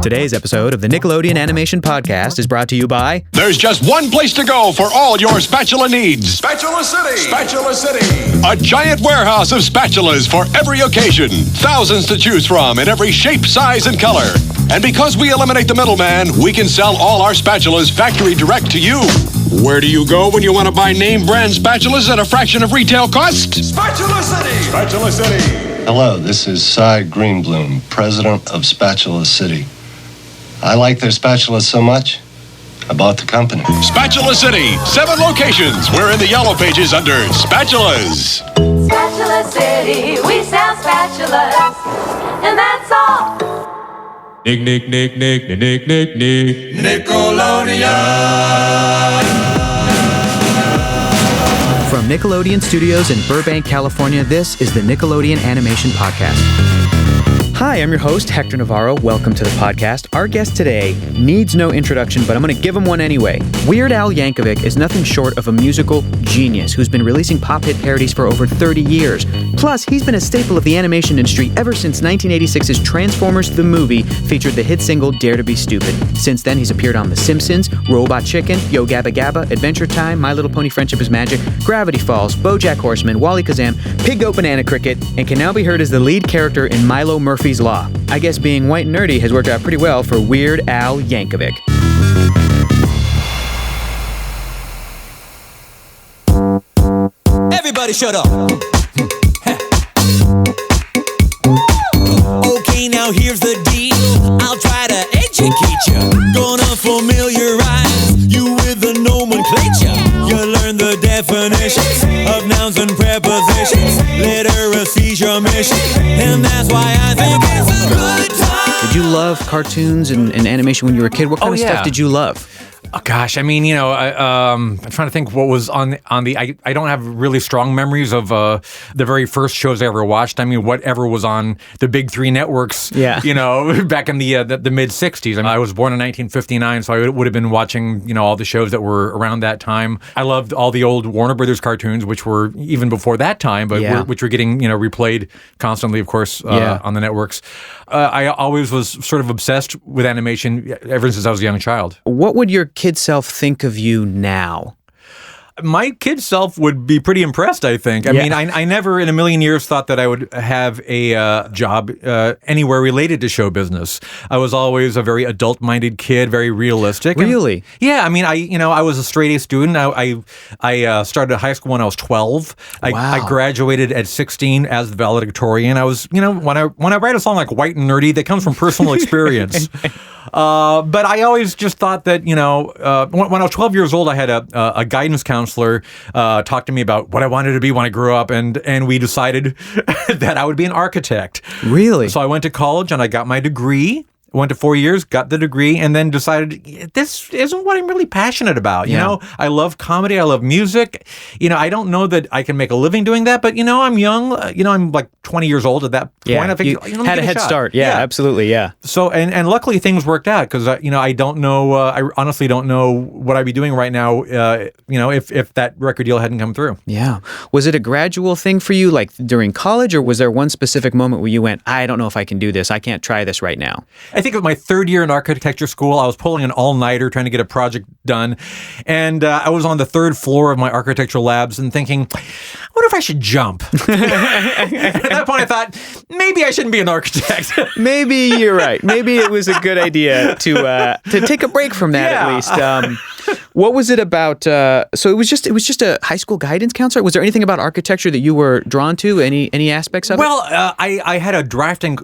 Today's episode of the Nickelodeon Animation Podcast is brought to you by... There's just one place to go for all your spatula needs. Spatula City! Spatula City! A giant warehouse of spatulas for every occasion. Thousands to choose from in every shape, size, and color. And because we eliminate the middleman, we can sell all our spatulas factory direct to you. Where do you go when you want to buy name brand spatulas at a fraction of retail cost? Spatula City! Spatula City! Hello, this is Cy Greenbloom, president of Spatula City. I like their spatulas so much, I bought the company. Spatula City, 7 locations. We're in the yellow pages under Spatulas. Spatula City, we sell spatulas, and that's all. Nick, Nickelodeon! From Nickelodeon Studios in Burbank, California, this is the Nickelodeon Animation Podcast. Hi, I'm your host, Hector Navarro. Welcome to the podcast. Our guest today needs no introduction, but I'm going to give him one anyway. Weird Al Yankovic is nothing short of a musical genius who's been releasing pop hit parodies for over 30 years. Plus, he's been a staple of the animation industry ever since 1986's Transformers the Movie featured the hit single Dare to Be Stupid. Since then, he's appeared on The Simpsons, Robot Chicken, Yo Gabba Gabba, Adventure Time, My Little Pony Friendship is Magic, Gravity Falls, Bojack Horseman, Wallykazam, Pig Go Banana Cricket, and can now be heard as the lead character in Milo Murphy's Law. I guess being white and nerdy has worked out pretty well for Weird Al Yankovic. Everybody shut up. Okay, now here's the deal. I'll try to educate you. Gonna familiarize you with the nomenclature. You learn the definitions of nouns and prepositions. Literacy's your mission, and that's why I think it's a good time. Did you love cartoons and animation when you were a kid? What kind of stuff did you love? Oh gosh, I mean, you know, I'm trying to think what was on the. I don't have really strong memories of the very first shows I ever watched. I mean, whatever was on the big 3 networks. Yeah. You know, back in the mid '60s. I mean, I was born in 1959, so I would have been watching, you know, all the shows that were around that time. I loved all the old Warner Brothers cartoons, which were even before that time, but which were getting, you know, replayed constantly, of course, on the networks. I always was sort of obsessed with animation ever since I was a young child. What would your kid self think of you now? My kid self would be pretty impressed, I think. I mean, I never in a million years thought that I would have a job anywhere related to show business. I was always a very adult-minded kid, very realistic. Really? And, yeah, I mean, I was a straight-A student. I started high school when I was 12. I graduated at 16 as the valedictorian. I was, you know, when I write a song like White and Nerdy, that comes from personal experience. But I always just thought that, you know, when I was 12 years old, I had a guidance counselor talk to me about what I wanted to be when I grew up, and we decided that I would be an architect. Really? So I went to college and I got my degree. Went to 4 years, got the degree, and then decided this isn't what I'm really passionate about. You know, I love comedy, I love music. You know, I don't know that I can make a living doing that, but you know, I'm young. You know, I'm like 20 years old at that point. Yeah, I think, you had a head start. Yeah, absolutely. Yeah. So and luckily things worked out because you know, I don't know. I honestly don't know what I'd be doing right now. You know, if that record deal hadn't come through. Yeah. Was it a gradual thing for you, like during college, or was there one specific moment where you went, I don't know if I can do this. I can't try this right now? I think it was my 3rd year in architecture school. I was pulling an all-nighter trying to get a project done. And I was on the 3rd floor of my architectural labs and thinking, I wonder if I should jump. At that point, I thought, maybe I shouldn't be an architect. Maybe you're right. Maybe it was a good idea to take a break from that at least. What was it about? So it was just a high school guidance counselor. Was there anything about architecture that you were drawn to? Any aspects of it? Well, I had a drafting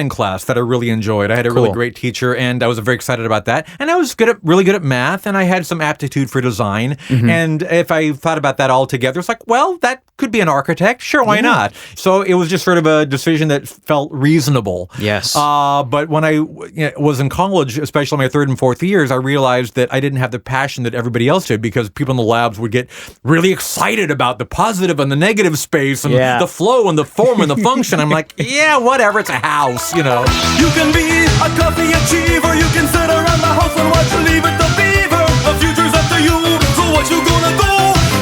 class that I really enjoyed. I had a really great teacher, and I was very excited about that. And I was really good at math, and I had some aptitude for design. Mm-hmm. And if I thought about that all together, it's like, well, that could be an architect. Sure, why not? So it was just sort of a decision that felt reasonable. Yes. But when I was in college, especially my 3rd and 4th years, I realized that I didn't have the passion that everybody else did, because people in the labs would get really excited about the positive and the negative space and the flow and the form and the function. I'm like, yeah, whatever, it's a house, you know. You can be a coffee achiever. You can sit around the house and watch Leave It to Beaver. The future's up to you, so what you gonna do?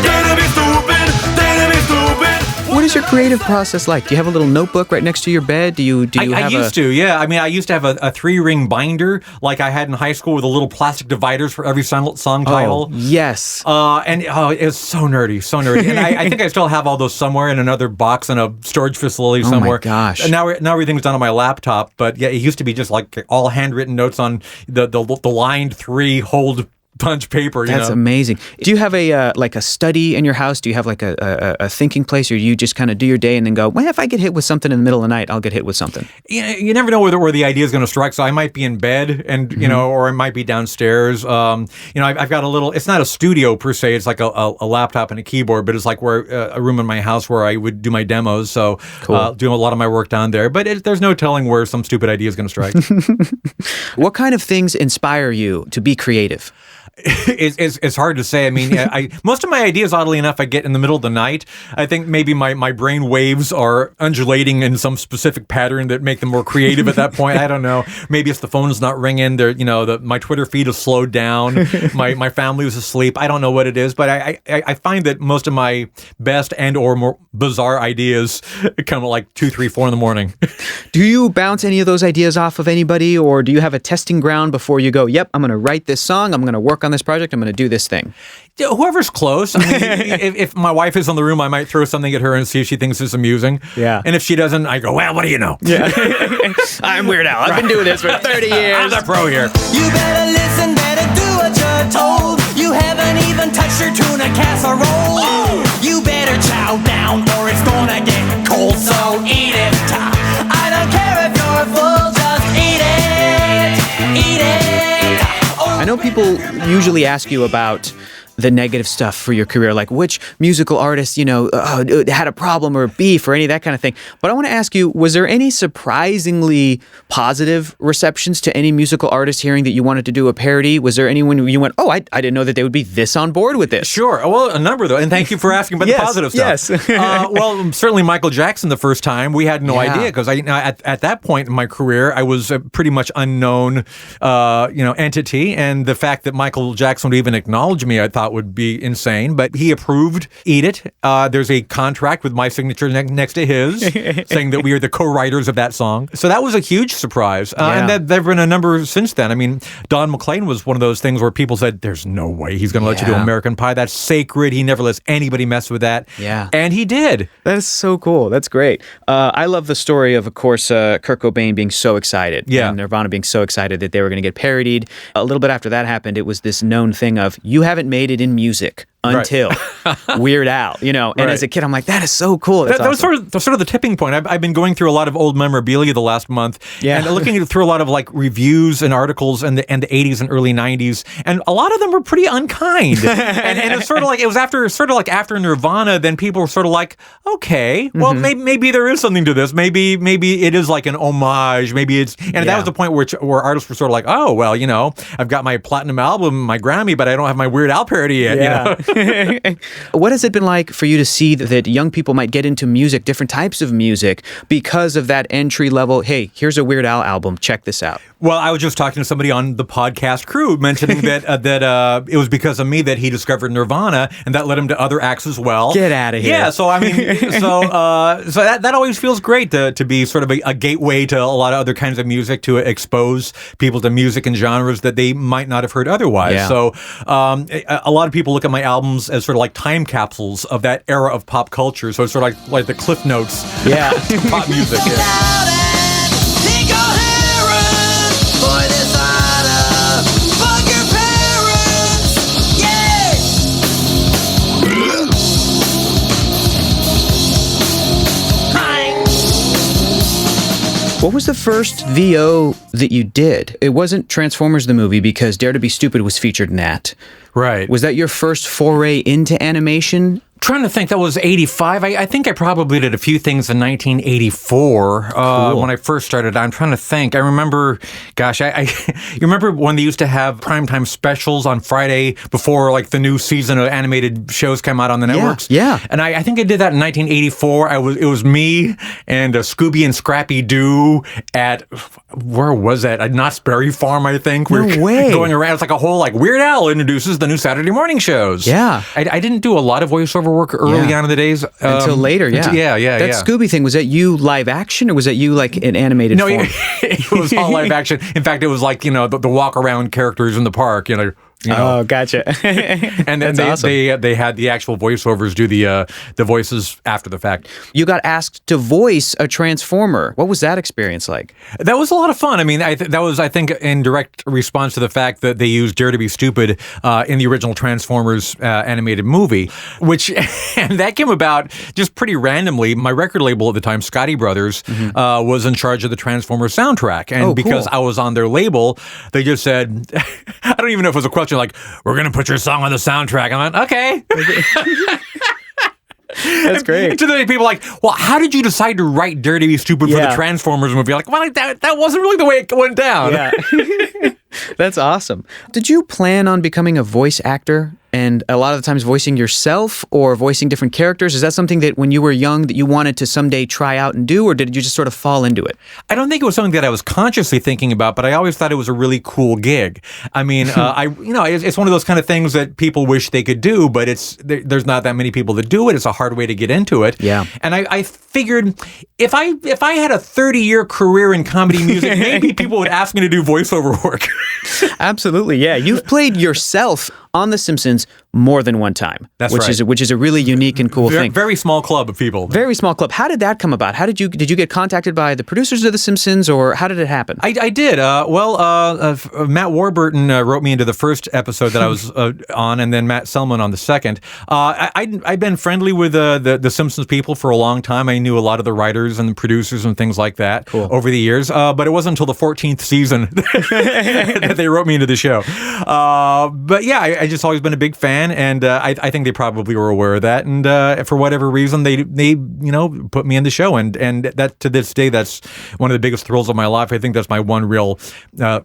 Dare to be stupid, dare to be stupid. What is your career creative process like? Do you have a little notebook right next to your bed? Do you I used to, yeah. I mean, I used to have a 3-ring binder like I had in high school with the little plastic dividers for every song title. Oh, yes. And it was so nerdy. And I think I still have all those somewhere in another box in a storage facility somewhere. Oh my gosh. And now everything's done on my laptop. But yeah, it used to be just like all handwritten notes on the lined 3-hold punch paper. That's amazing. Do you have a study in your house? Do you have like a thinking place, or you just kind of do your day and then go, well, if I get hit with something in the middle of the night, I'll get hit with something? You never know where the idea is going to strike. So I might be in bed, and or I might be downstairs. I've got a little. It's not a studio per se. It's like a laptop and a keyboard, but it's like where a room in my house where I would do my demos. So cool. Doing a lot of my work down there. But there's no telling where some stupid idea is going to strike. What kind of things inspire you to be creative? It's hard to say. I mean, most of my ideas, oddly enough, I get in the middle of the night. I think maybe my brain waves are undulating in some specific pattern that make them more creative at that point. I don't know. Maybe it's the phone's not ringing. My Twitter feed is slowed down. My family was asleep. I don't know what it is, but I find that most of my best and or more bizarre ideas come at like 2, 3, 4 in the morning. Do you bounce any of those ideas off of anybody, or do you have a testing ground before you go, yep, I'm going to write this song, I'm going to work on this project, I'm going to do this thing? Whoever's close. I mean, if my wife is in the room, I might throw something at her and see if she thinks it's amusing. Yeah. And if she doesn't, I go, well, what do you know? Yeah. I'm Weird Al. I've been doing this for 30 years. I'm the pro here. You better listen, better do what you're told. You haven't even touched your tuna casserole. You better chow down or it's gonna get cold, so eat it. I don't care if you're full, just eat it. Eat it. I know people usually ask you about the negative stuff for your career, like which musical artist, had a problem or beef or any of that kind of thing. But I want to ask you, was there any surprisingly positive receptions to any musical artist hearing that you wanted to do a parody? Was there anyone you went, I didn't know that they would be this on board with this? Sure. Well, a number though. And thank you for asking about the positive stuff. Yes. Well, certainly Michael Jackson the first time, we had no idea because at that point in my career, I was a pretty much unknown, entity. And the fact that Michael Jackson would even acknowledge me, I thought would be insane, but he approved Eat It. There's a contract with my signature next to his saying that we are the co-writers of that song. So that was a huge surprise. And there have been a number since then. I mean, Don McLean was one of those things where people said, there's no way he's going to let you do American Pie. That's sacred. He never lets anybody mess with that. Yeah. And he did. That is so cool. That's great. I love the story of course, Kurt Cobain being so excited. Yeah. And Nirvana being so excited that they were going to get parodied. A little bit after that happened, it was this known thing of, you haven't made it in music until Weird Al, and as a kid, I'm like, that is so cool. That's awesome. That was sort of the tipping point. I've been going through a lot of old memorabilia the last month, and looking through a lot of like reviews and articles in the 80s and early 90s, and a lot of them were pretty unkind. and it's sort of like, it was after Nirvana, then people were sort of like, okay, well, maybe there is something to this. Maybe it is like an homage. Maybe it's, and that was the point where artists were sort of like, oh, well, I've got my platinum album, my Grammy, but I don't have my Weird Al parody yet. What has it been like for you to see that young people might get into music, different types of music, because of that entry level, hey, here's a Weird Al album, check this out? Well, I was just talking to somebody on the podcast crew mentioning that it was because of me that he discovered Nirvana, and that led him to other acts as well. Get out of here. Yeah, so I mean, so that always feels great to be sort of a gateway to a lot of other kinds of music, to expose people to music and genres that they might not have heard otherwise. Yeah. So a lot of people look at my albums as sort of like time capsules of that era of pop culture. So it's sort of like the Cliff Notes to pop music. Yeah. What was the first VO that you did? It wasn't Transformers the movie, because Dare to Be Stupid was featured in that. Right. Was that your first foray into animation? Trying to think, that was 85. I think I probably did a few things in 1984 when I first started. I'm trying to think. I remember, gosh, you remember when they used to have primetime specials on Friday before like the new season of animated shows came out on the networks? Yeah. And I think I did that in 1984. It was me and Scooby and Scrappy Doo at, where was that? At Knott's Berry Farm, I think. No way. Going around. It's like a whole like Weird Al introduces the new Saturday morning shows. Yeah. I didn't do a lot of voiceover voiceover work early on in the days. Until later, yeah. That Scooby thing, was that you live action or was that you like an animated form? No, it was all live action. In fact, it was like, the walk around characters in the park, Oh, gotcha. And then they had the actual voiceovers do the voices after the fact. You got asked to voice a Transformer. What was that experience like? That was a lot of fun. I mean, that was, I think, in direct response to the fact that they used Dare to Be Stupid in the original Transformers animated movie, and that came about just pretty randomly. My record label at the time, Scotty Brothers, was in charge of the Transformers soundtrack. And because I was on their label, they just said, I don't even know if it was a question like, we're going to put your song on the soundtrack. I'm like, okay. That's great. And to the people like, well, how did you decide to write Dare to Be Stupid for the Transformers movie? Like, well, that wasn't really the way it went down. Yeah. That's awesome. Did you plan on becoming a voice actor and a lot of the times voicing yourself or voicing different characters? Is that something that when you were young that you wanted to someday try out and do, or did you just sort of fall into it? I don't think it was something that I was consciously thinking about, but I always thought it was a really cool gig. I mean, it's one of those kind of things that people wish they could do, but there's not that many people that do it. It's a hard way to get into it. Yeah. And I figured if I had a 30-year career in comedy music, maybe people would ask me to do voiceover work. Absolutely, yeah. You've played yourself on The Simpsons more than one time. That's right. Which is a really unique and cool thing. Very small club of people. Very small club. How did that come about? Did you get contacted by the producers of The Simpsons, or how did it happen? I did. Matt Warburton wrote me into the first episode that I was on, and then Matt Selman on the second. I've been friendly with the Simpsons people for a long time. I knew a lot of the writers and the producers and things like that over the years, but it wasn't until the 14th season that they wrote me into the show. But yeah, I just always been a big fan, and I think they probably were aware of that, and for whatever reason, they put me in the show, and that to this day, that's one of the biggest thrills of my life. I think that's my one real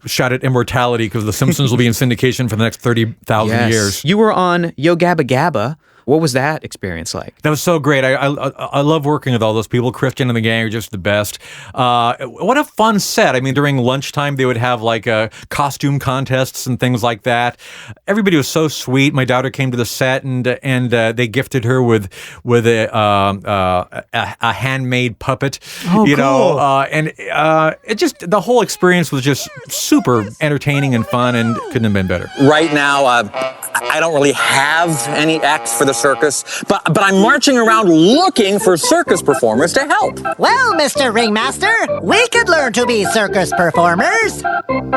shot at immortality, because The Simpsons will be in syndication for the next 30,000 years. You were on Yo Gabba Gabba. What was that experience like? That was so great. I love working with all those people. Christian and the gang are just the best. What a fun set. I mean, during lunchtime, they would have like costume contests and things like that. Everybody was so sweet. My daughter came to the set, and they gifted her with a handmade puppet. Oh, cool. And it just, the whole experience was just super entertaining and fun, and couldn't have been better. Right now, I don't really have any acts for the circus, but I'm marching around looking for circus performers to help. Well, Mr. Ringmaster, we could learn to be circus performers.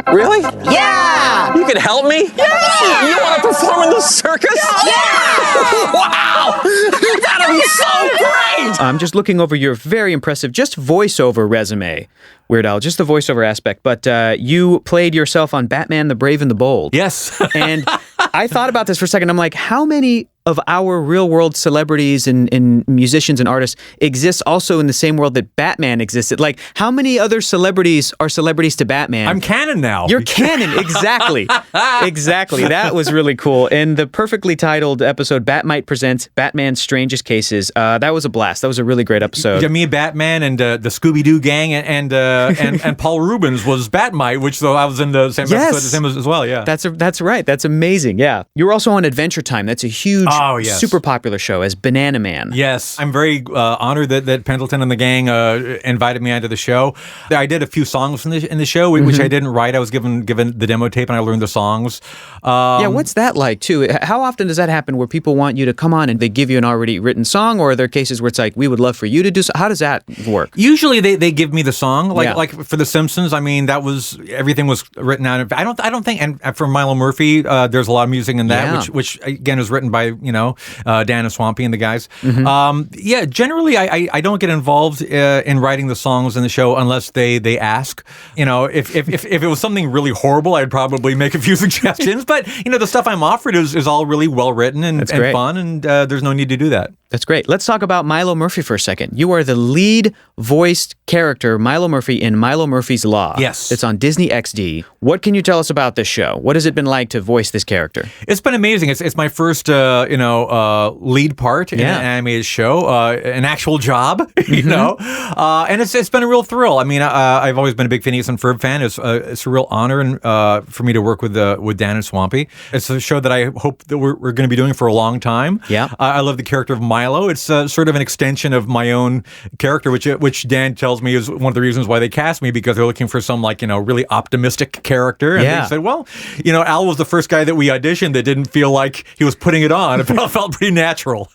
Really? Yeah! You could help me? Yeah! You want to perform in the circus? Yeah! Wow! That'd be so great! I'm just looking over your very impressive just voiceover resume, Weird Al, just the voiceover aspect, but you played yourself on Batman the Brave and the Bold. Yes. And I thought about this for a second. I'm like, how many of our real-world celebrities and musicians and artists exist also in the same world that Batman existed? Like, how many other celebrities are celebrities to Batman? I'm canon now. You're canon, exactly. Exactly. That was really cool. And the perfectly titled episode, Batmite Presents Batman's Strangest Cases, that was a blast. That was a really great episode. Yeah, me, Batman, and the Scooby-Doo gang, and Paul Rubens was Batmite, which though I was in the same episode as him as well, yeah. That's right. That's amazing, yeah. You were also on Adventure Time. That's a huge, super popular show as Banana Man. Yes. I'm very honored that Pendleton and the gang invited me onto the show. I did a few songs in the show, which I didn't write. I was given the demo tape, and I learned the songs. Yeah, what's that like, too? How often does that happen where people want you to come on and they give you an already written song, or are there cases where it's like, we would love for you to do so? How does that work? Usually they give me the song. Like for The Simpsons, I mean, everything was written out. I don't think, and for Milo Murphy, there's a lot of music in that, which again is written by, Dan and Swampy and the guys. Generally I don't get involved in writing the songs in the show unless they ask. If it was something really horrible, I'd probably make a few suggestions. But the stuff I'm offered is all really well written and fun, and there's no need to do that. That's great. Let's talk about Milo Murphy for a second. You are the lead voiced character, Milo Murphy, in Milo Murphy's Law. Yes. It's on Disney XD. What can you tell us about this show? What has it been like to voice this character? It's been amazing. It's my first, lead part in an animated show, an actual job, you know, and it's been a real thrill. I mean, I've always been a big Phineas and Ferb fan. It's a real honor and for me to work with Dan and Swampy. It's a show that I hope that we're going to be doing for a long time. Yeah, I love the character of Milo. It's sort of an extension of my own character, which Dan tells me is one of the reasons why they cast me, because they're looking for some really optimistic character. And they said, well, Al was the first guy that we auditioned that didn't feel like he was putting it on. It felt pretty natural.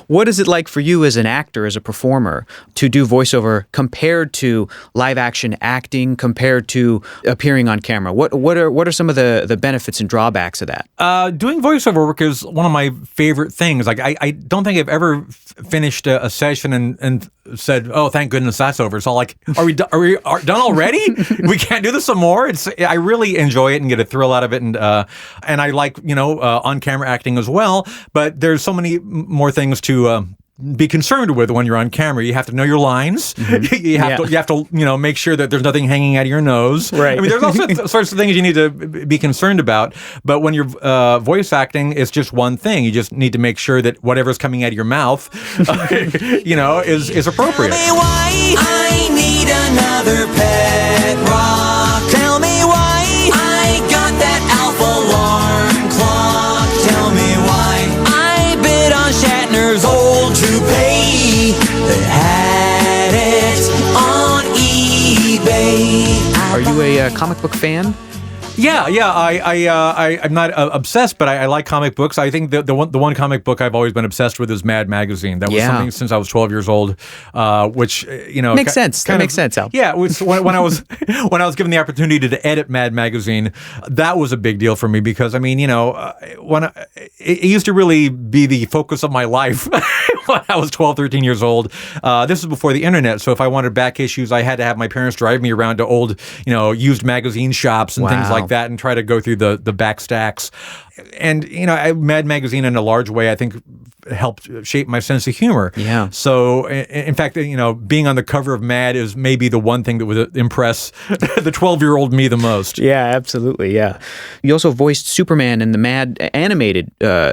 What is it like for you as an actor, as a performer, to do voiceover compared to live action acting, compared to appearing on camera? What are some of the benefits and drawbacks of that? Doing voiceover work is one of my favorite things. Like I don't think I've ever finished a session and said, "Oh, thank goodness that's over." It's all like, "Are we done already? We can't do this some more." I really enjoy it and get a thrill out of it, and I like on camera acting as well. But there's so many more things to be concerned with when you're on camera. You have to know your lines. You have to make sure that there's nothing hanging out of your nose. Right. I mean, there's all sorts of things you need to be concerned about. But when you're voice acting, it's just one thing. You just need to make sure that whatever's coming out of your mouth, is appropriate. Tell me why I need another pet rock. Tell me why I got that Alpha alarm clock. Tell me why I bid on Shatner's old toupee that had it on eBay. Are you a comic book fan? Yeah. I'm not obsessed, but I like comic books. I think the one comic book I've always been obsessed with is Mad Magazine. That was something since I was 12 years old, which makes sense. That makes sense, Al. Yeah, when I was given the opportunity to edit Mad Magazine, that was a big deal for me because it used to really be the focus of my life when I was 12, 13 years old. This is before the internet, so if I wanted back issues, I had to have my parents drive me around to old, used magazine shops and things like that and try to go through the back stacks. And, Mad Magazine in a large way, I think, helped shape my sense of humor. Yeah. So, in fact, being on the cover of Mad is maybe the one thing that would impress the 12-year-old me the most. Yeah, absolutely, yeah. You also voiced Superman in the Mad animated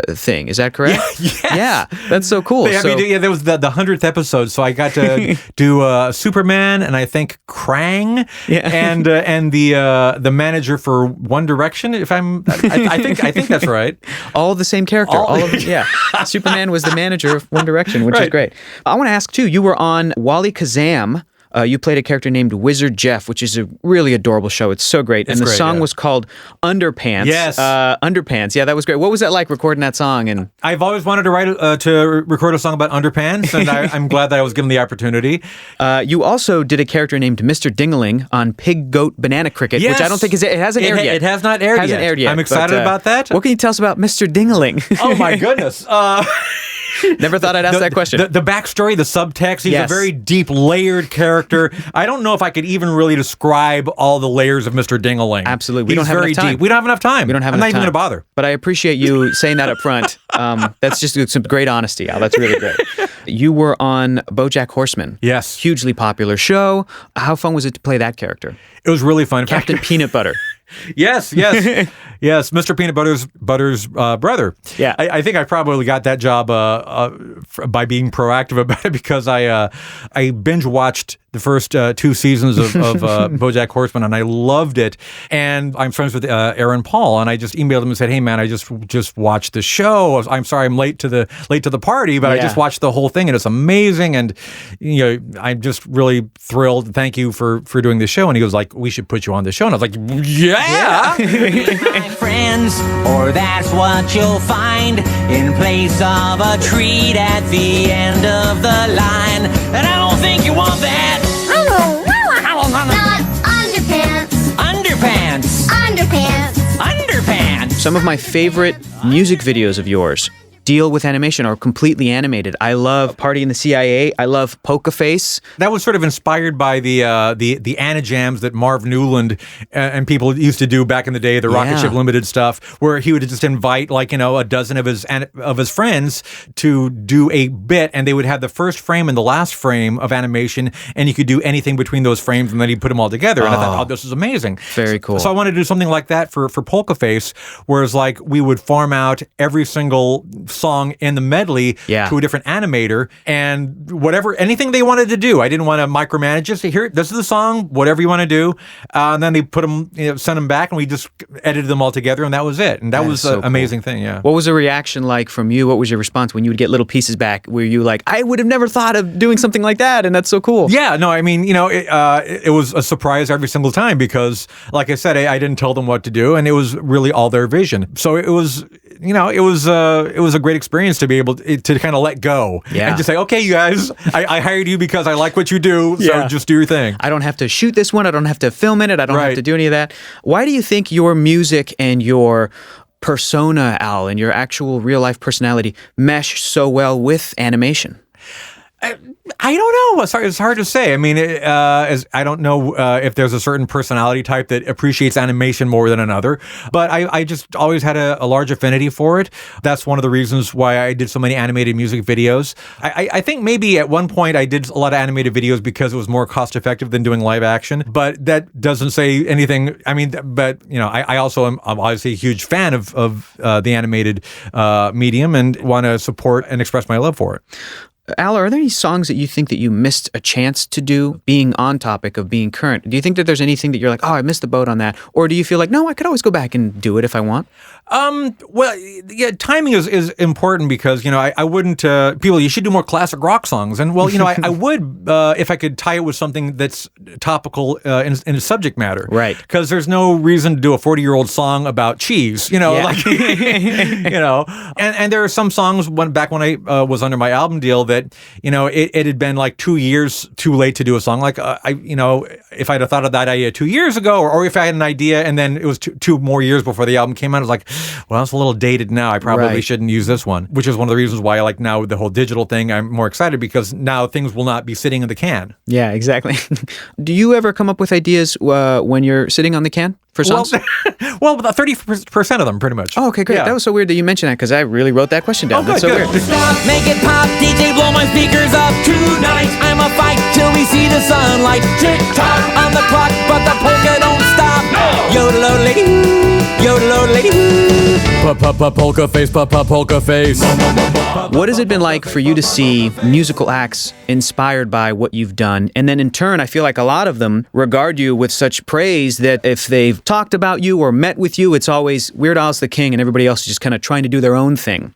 thing, is that correct? Yes. Yeah, that's so cool. There was the 100th episode, so I got to do Superman and I think Krang and the manager for One Direction, I think that's right. All the same character. All of them, yeah. Superman was the manager of One Direction, which is great. I want to ask, too, you were on Wallykazam. You played a character named Wizard Jeff, which is a really adorable show. It's so great. And the song was called Underpants. Yes. Underpants. Yeah, that was great. What was that like recording that song? And I've always wanted to record a song about underpants, and I'm glad that I was given the opportunity. You also did a character named Mr. Ding-A-Ling on Pig, Goat, Banana Cricket, which I don't think it hasn't aired yet. It has not aired yet. I'm excited about that. What can you tell us about Mr. Ding-A-Ling? Oh, my goodness. Never thought I'd ask that question. The backstory, the subtext, he's a very deep, layered character. I don't know if I could even really describe all the layers of Mr. Ding-A-Ling. Absolutely. We don't have enough time. Deep. We don't have enough time. I'm not even going to bother. But I appreciate you saying that up front. That's just some great honesty, Al. That's really great. You were on Bojack Horseman. Yes. Hugely popular show. How fun was it to play that character? It was really fun. Captain Peanut Butter. Yes, Mr. Peanut Butter's brother. Yeah, I think I probably got that job by being proactive about it because I binge watched the first 2 seasons of Bojack Horseman and I loved it. And I'm friends with Aaron Paul, and I just emailed him and said, "Hey man, I just watched the show. I'm sorry I'm late to the party, but I just watched the whole thing and it's amazing. And I'm just really thrilled. Thank you for doing the show." And he was like, "We should put you on the show." And I was like, "Yeah." My friends, or that's what you'll find in place of a treat at the end of the line. And I don't think you want that. Not underpants. Underpants. Underpants. Underpants. Some of my favorite music videos of yours deal with animation are completely animated. I love Party in the CIA. I love Poker Face. That was sort of inspired by the Anajams that Marv Newland and people used to do back in the day, the Rocket Ship Limited stuff, where he would just invite a dozen of his friends to do a bit, and they would have the first frame and the last frame of animation, and you could do anything between those frames, and then he'd put them all together. And I thought, this is amazing. Very cool. So I wanted to do something like that for Polka Face, whereas like we would farm out every single song in the medley to a different animator, and anything they wanted to do. I didn't want to micromanage it. Say, here, this is the song, whatever you want to do. And then they put them, send them back, and we just edited them all together, and that was it. And that was an amazing thing, yeah. What was the reaction like from you? What was your response when you would get little pieces back? Were you like, I would have never thought of doing something like that, and that's so cool? Yeah, no, I mean, it was a surprise every single time because, like I said, I didn't tell them what to do, and it was really all their vision. So it was a great experience to be able to kind of let go and just say, okay, you guys, I hired you because I like what you do, so just do your thing. I don't have to shoot this one. I don't have to film it. I don't have to do any of that. Why do you think your music and your persona, Al, and your actual real life personality mesh so well with animation? I don't know. It's hard to say. I mean, I don't know if there's a certain personality type that appreciates animation more than another, but I just always had a large affinity for it. That's one of the reasons why I did so many animated music videos. I think maybe at one point I did a lot of animated videos because it was more cost effective than doing live action, but that doesn't say anything. I mean, but I also am obviously a huge fan of the animated medium and want to support and express my love for it. Al, are there any songs that you think that you missed a chance to do, being on topic of being current? Do you think that there's anything that you're like, I missed the boat on that? Or do you feel like, no, I could always go back and do it if I want? Well, yeah, timing is important because, I wouldn't, people, you should do more classic rock songs. And, well, I would, if I could tie it with something that's topical in its subject matter. Right. Because there's no reason to do a 40-year-old song about cheese, and there are some songs back when I was under my album deal that, it had been like 2 years too late to do a song. Like, if I'd have thought of that idea 2 years ago, or if I had an idea and then it was two more years before the album came out, I was like, well, it's a little dated now. I probably shouldn't use this one, which is one of the reasons why I like now the whole digital thing. I'm more excited because now things will not be sitting in the can. Yeah, exactly. Do you ever come up with ideas when you're sitting on the can for songs? Well, 30% of them, pretty much. Oh, okay, great. Yeah. That was so weird that you mentioned that because I really wrote that question down. Oh, good, That's so good. weird. Stop, make it pop, DJ, blow my speakers up tonight. I'ma fight till we see the sunlight. Tick tock on the clock, but the polka don't stop. Yodel-o-lady-hoo, yodel-o-lady-hoo. Polka face, polka face. What has it been like for you to see musical acts inspired by what you've done? And then in turn, I feel like a lot of them regard you with such praise that if they've talked about you or met with you, it's always Weird Al's the king and everybody else is just kind of trying to do their own thing.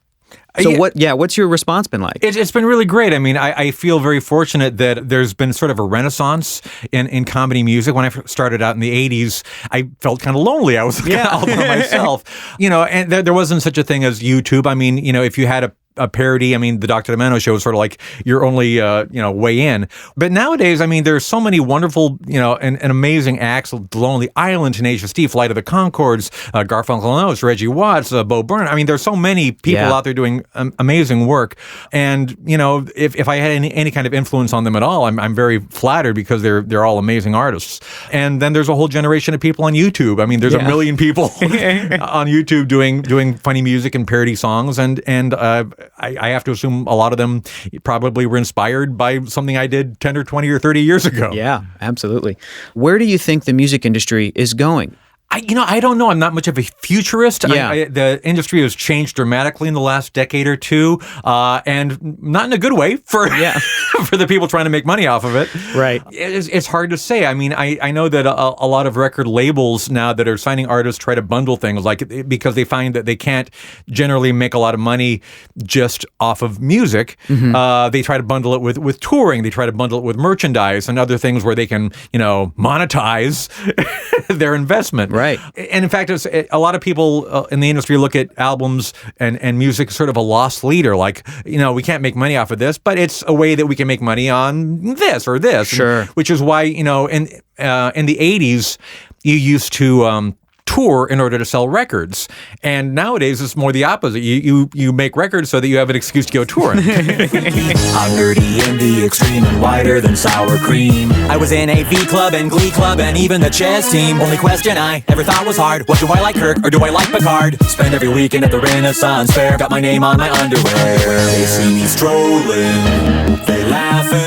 So what's your response been like? It's been really great. I mean, I feel very fortunate that there's been sort of a renaissance in comedy music. When I started out in the 80s, I felt kind of lonely. I was all by myself, and there wasn't such a thing as YouTube. I mean, if you had a parody, I mean, the Dr. Demento show is sort of like your only, way in. But nowadays, I mean, there's so many wonderful, and amazing acts. The Lonely Island, Tenacious D, Flight of the Conchords, Garfunkel and Oates, Reggie Watts, Bo Burnham. I mean, there's so many people out there doing amazing work. And, if I had any kind of influence on them at all, I'm very flattered because they're all amazing artists. And then there's a whole generation of people on YouTube. I mean, there's a million people on YouTube doing funny music and parody songs. And I have to assume a lot of them probably were inspired by something I did 10 or 20 or 30 years ago. Yeah, absolutely. Where do you think the music industry is going? I don't know. I'm not much of a futurist. Yeah. The industry has changed dramatically in the last decade or two, and not in a good way for for the people trying to make money off of it. Right. It's hard to say. I mean, I know that a lot of record labels now that are signing artists try to bundle things, like because they find that they can't generally make a lot of money just off of music. Mm-hmm. They try to bundle it with touring. They try to bundle it with merchandise and other things where they can, monetize their investment. Right. And in fact, a lot of people in the industry look at albums and music as sort of a lost leader. Like, we can't make money off of this, but it's a way that we can make money on this or this. Sure. Which is why, in the 80s, you used to tour in order to sell records. And nowadays, it's more the opposite. You make records so that you have an excuse to go touring. I'm nerdy in the extreme and whiter than sour cream. I was in a V Club and Glee Club and even the chess team. Only question I ever thought was hard, what do I like, Kirk or do I like Picard? Spend every weekend at the Renaissance Fair, got my name on my underwear. They see me strolling, they laughing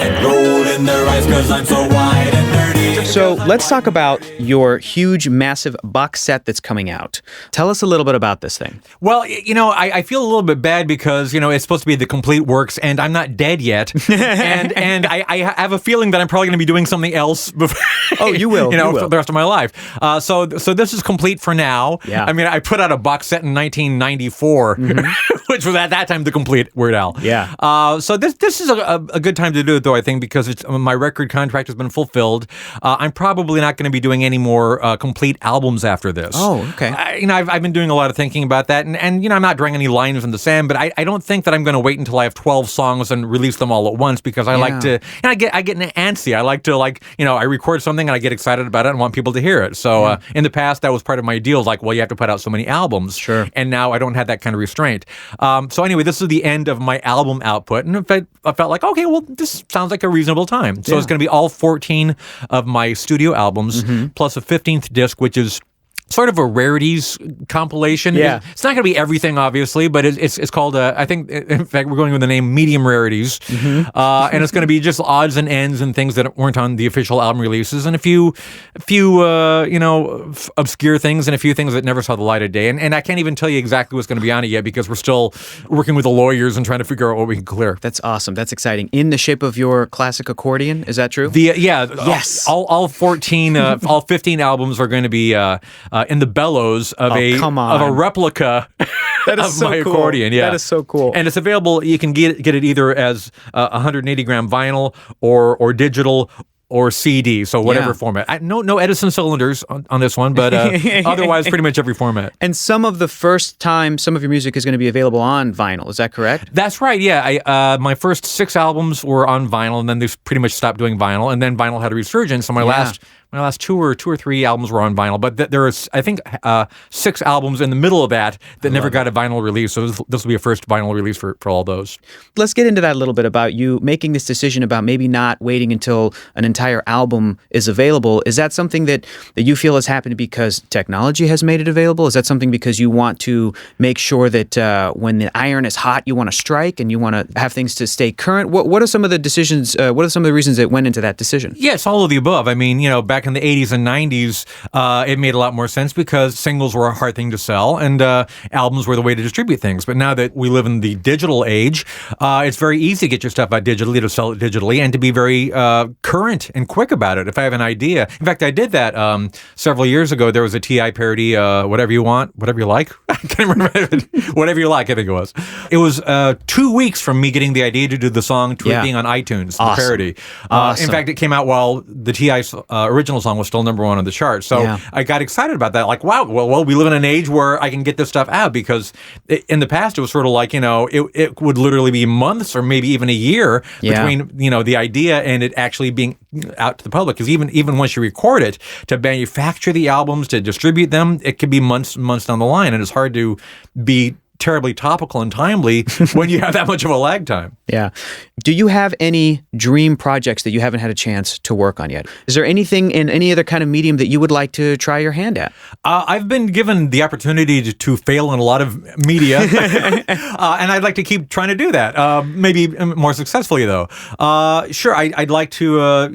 and rolling their eyes cause I'm so wide and nerdy. So let's talk about your huge, massive box set that's coming out. Tell us a little bit about this thing. Well, I feel a little bit bad because, it's supposed to be the complete works and I'm not dead yet. and I have a feeling that I'm probably going to be doing something else before, Oh, you will. for the rest of my life. So this is complete for now. Yeah. I mean, I put out a box set in 1994, which was at that time the complete Weird Al. Yeah. So this is a good time to do it, though, I think, because my record contract has been fulfilled. I'm probably not going to be doing any more complete albums after this. Oh, okay. I've been doing a lot of thinking about that, and I'm not drawing any lines in the sand, but I don't think that I'm going to wait until I have 12 songs and release them all at once because I like to. And I get antsy. I like to I record something and I get excited about it and want people to hear it. So in the past, that was part of my deal. Like, well, you have to put out so many albums. Sure. And now I don't have that kind of restraint. So anyway, this is the end of my album output, and I felt like, okay, well, this sounds like a reasonable time. So it's going to be all 14 of my studio albums plus a 15th disc, which is sort of a rarities compilation. Yeah. It's not going to be everything, obviously, but it's called, I think, in fact, we're going with the name Medium Rarities. And it's going to be just odds and ends and things that weren't on the official album releases and a few obscure things and a few things that never saw the light of day. And I can't even tell you exactly what's going to be on it yet because we're still working with the lawyers and trying to figure out what we can clear. That's awesome. That's exciting. In the shape of your classic accordion, is that true? Yes. All 14, all 15 albums are going to be in the bellows of a replica that is of so my cool. accordion. Yeah, that is so cool. And it's available. You can get it either as 180-gram vinyl or digital or CD, so whatever format. No Edison cylinders on this one, but otherwise pretty much every format. And some of your music is going to be available on vinyl, is that correct? That's right, yeah. My first 6 albums were on vinyl, and then they pretty much stopped doing vinyl, and then vinyl had a resurgence, so my last 2 or 3 albums were on vinyl, but there was, I think, 6 albums in the middle of that never got a vinyl release, so this will be a first vinyl release for all those. Let's get into that a little bit about you making this decision about maybe not waiting until an entire album is available. Is that something that you feel has happened because technology has made it available? Is that something because you want to make sure that when the iron is hot, you want to strike and you want to have things to stay current? What are some of the decisions, what are some of the reasons that went into that decision? Yes, all of the above. I mean, back in the 80s and 90s, it made a lot more sense because singles were a hard thing to sell and albums were the way to distribute things. But now that we live in the digital age, it's very easy to get your stuff out digitally, to sell it digitally, and to be very current and quick about it. If I have an idea, in fact, I did that several years ago. There was a T.I. parody, Whatever You Want, Whatever You Like. I can't remember. Whatever You Like, I think it was. It was 2 weeks from me getting the idea to do the song to it being on iTunes, the parody. In fact, it came out while the T.I.'s original song was still number 1 on the chart. So I got excited about that. Like, wow, well, we live in an age where I can get this stuff out because in the past it was sort of like, it would literally be months or maybe even a year between, the idea and it actually being out to the public. Because even once you record it, to manufacture the albums, to distribute them, it could be months and months down the line. And it's hard to be terribly topical and timely when you have that much of a lag time. Yeah. Do you have any dream projects that you haven't had a chance to work on yet? Is there anything in any other kind of medium that you would like to try your hand at? I've been given the opportunity to fail in a lot of media, and I'd like to keep trying to do that. Maybe more successfully, though. Sure, I'd like to,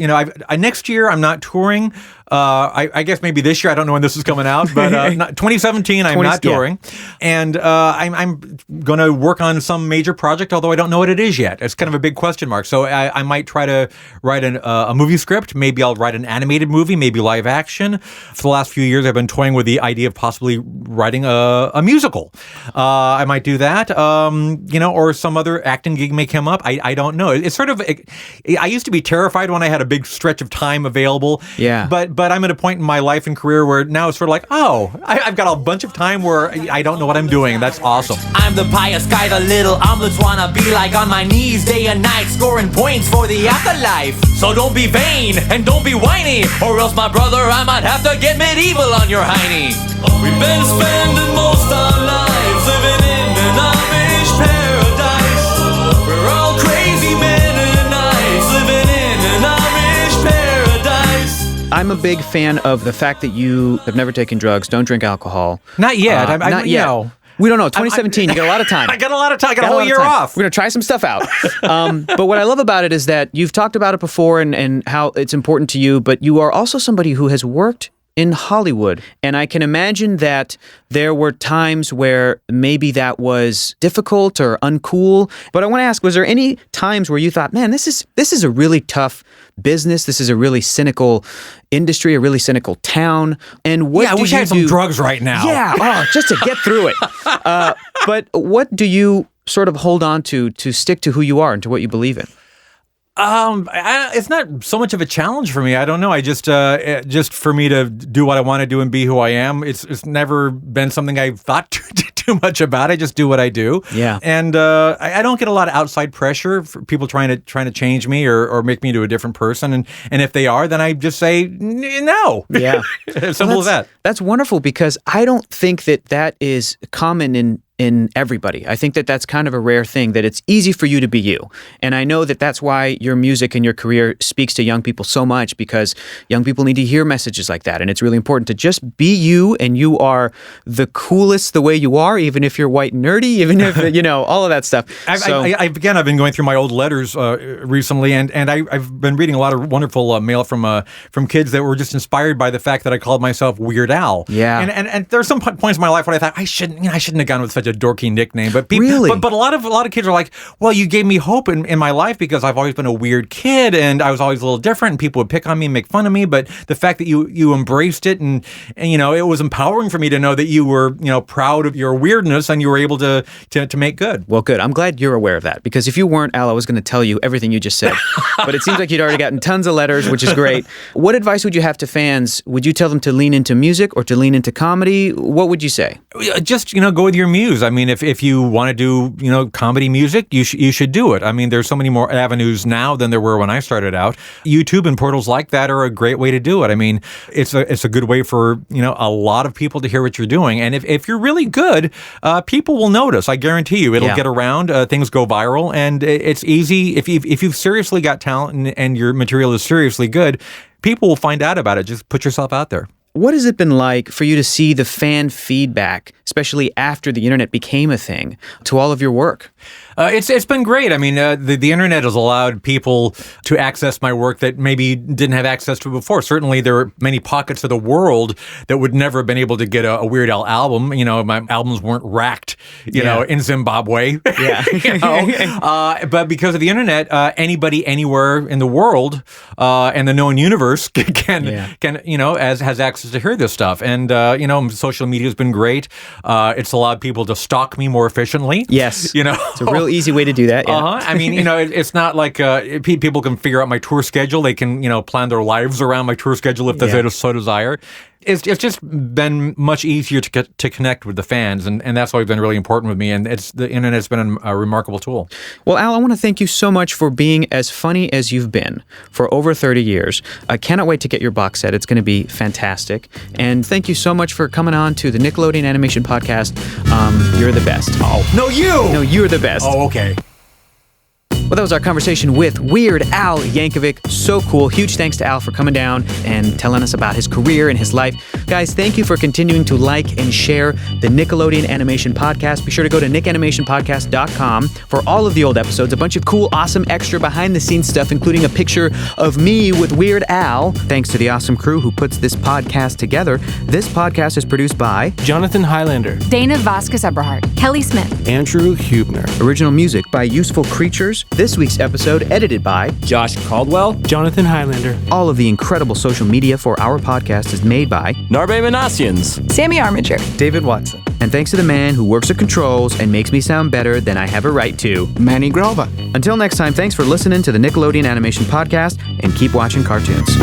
next year I'm not touring. I guess maybe this year, I don't know when this is coming out, but 2017, I'm not touring. And I'm going to work on some major project, although I don't know what it is yet. It's kind of a big question mark. So I might try to write a movie script. Maybe I'll write an animated movie, maybe live action. For the last few years, I've been toying with the idea of possibly writing a musical. I might do that, or some other acting gig may come up. I don't know. It's sort of, I used to be terrified when I had a big stretch of time available. Yeah. But but I'm at a point in my life and career where now it's sort of like, I've got a bunch of time where I don't know what I'm doing, and that's awesome. I'm the pious guy the little omelets wanna be like, on my knees day and night, scoring points for the afterlife. So don't be vain and don't be whiny, or else, my brother, I might have to get medieval on your hiney. We've been spending most our lives living in an Amish paradise. We're all crazy Mennonites living in an Amish paradise. I'm a big fan of the fact that you have never taken drugs, don't drink alcohol. Not yet. Not yet. You know, we don't know. 2017, you got a lot of time. I got a lot of time. I got a whole year off. We're going to try some stuff out. But what I love about it is that you've talked about it before and how it's important to you, but you are also somebody who has worked in Hollywood. And I can imagine that there were times where maybe that was difficult or uncool. But I want to ask, was there any times where you thought, man, this is a really tough business. This is a really cynical industry, a really cynical town. And what I wish I had some drugs right now. Yeah, just to get through it. But what do you sort of hold on to stick to who you are and to what you believe in? It's not so much of a challenge for me. I don't know. I just for me to do what I want to do and be who I am. It's never been something I've thought too much about. I just do what I do. Yeah. And I don't get a lot of outside pressure for people trying to change me or make me into a different person. And if they are, then I just say no. Yeah. Simple as that. That's wonderful, because I don't think that is common in everybody. I think that's kind of a rare thing, that it's easy for you to be you. And I know that's why your music and your career speaks to young people so much, because young people need to hear messages like that. And it's really important to just be you, and you are the coolest the way you are, even if you're white and nerdy, even if, all of that stuff. I've been going through my old letters recently, and I've been reading a lot of wonderful mail from kids that were just inspired by the fact that I called myself Weird Al. Yeah. And there are some points in my life where I thought I shouldn't have gone with such a dorky nickname, but people, really? but a lot of kids are like, well, you gave me hope in my life, because I've always been a weird kid and I was always a little different, and people would pick on me and make fun of me. But the fact that you embraced it and it was empowering for me to know that you were proud of your weirdness and you were able to make good. Well, good. I'm glad you're aware of that, because if you weren't, Al, I was going to tell you everything you just said. But it seems like you'd already gotten tons of letters, which is great. What advice would you have to fans? Would you tell them to lean into music or to lean into comedy? What would you say? Just go with your muse. I mean, if you want to do comedy music, you should do it. I mean, there's so many more avenues now than there were when I started out. YouTube and portals like that are a great way to do it. I mean, it's a good way for a lot of people to hear what you're doing. And if you're really good, people will notice. I guarantee you, it'll get around. Things go viral, and it's easy if you've seriously got talent and your material is seriously good. People will find out about it. Just put yourself out there. What has it been like for you to see the fan feedback, especially after the internet became a thing, to all of your work? It's been great. I mean, the internet has allowed people to access my work that maybe didn't have access to before. Certainly, there are many pockets of the world that would never have been able to get a Weird Al album. My albums weren't racked, in Zimbabwe. Yeah. But because of the internet, anybody anywhere in the world and the known universe can has access to hear this stuff. And social media has been great. It's allowed people to stalk me more efficiently. Yes. It's a real easy way to do that. Yeah. I mean, it's not like people can figure out my tour schedule. They can, plan their lives around my tour schedule if they so desire. It's just been much easier to connect with the fans, and that's always been really important with me. And the internet's been a remarkable tool. Well, Al, I want to thank you so much for being as funny as you've been for over 30 years. I cannot wait to get your box set. It's going to be fantastic. And thank you so much for coming on to the Nickelodeon Animation Podcast. You're the best. Oh, no, you! No, you're the best. Oh, okay. Well, that was our conversation with Weird Al Yankovic. So cool. Huge thanks to Al for coming down and telling us about his career and his life. Guys, thank you for continuing to like and share the Nickelodeon Animation Podcast. Be sure to go to nickanimationpodcast.com for all of the old episodes. A bunch of cool, awesome, extra behind-the-scenes stuff, including a picture of me with Weird Al. Thanks to the awesome crew who puts this podcast together. This podcast is produced by Jonathan Highlander, Dana Vasquez-Eberhardt, Kelly Smith, Andrew Hubner. Original music by Useful Creatures. This week's episode edited by Josh Caldwell, Jonathan Highlander. All of the incredible social media for our podcast is made by Narbe Manassians, Sammy Armiger, David Watson. And thanks to the man who works the controls and makes me sound better than I have a right to, Manny Grova. Until next time, thanks for listening to the Nickelodeon Animation Podcast, and keep watching cartoons.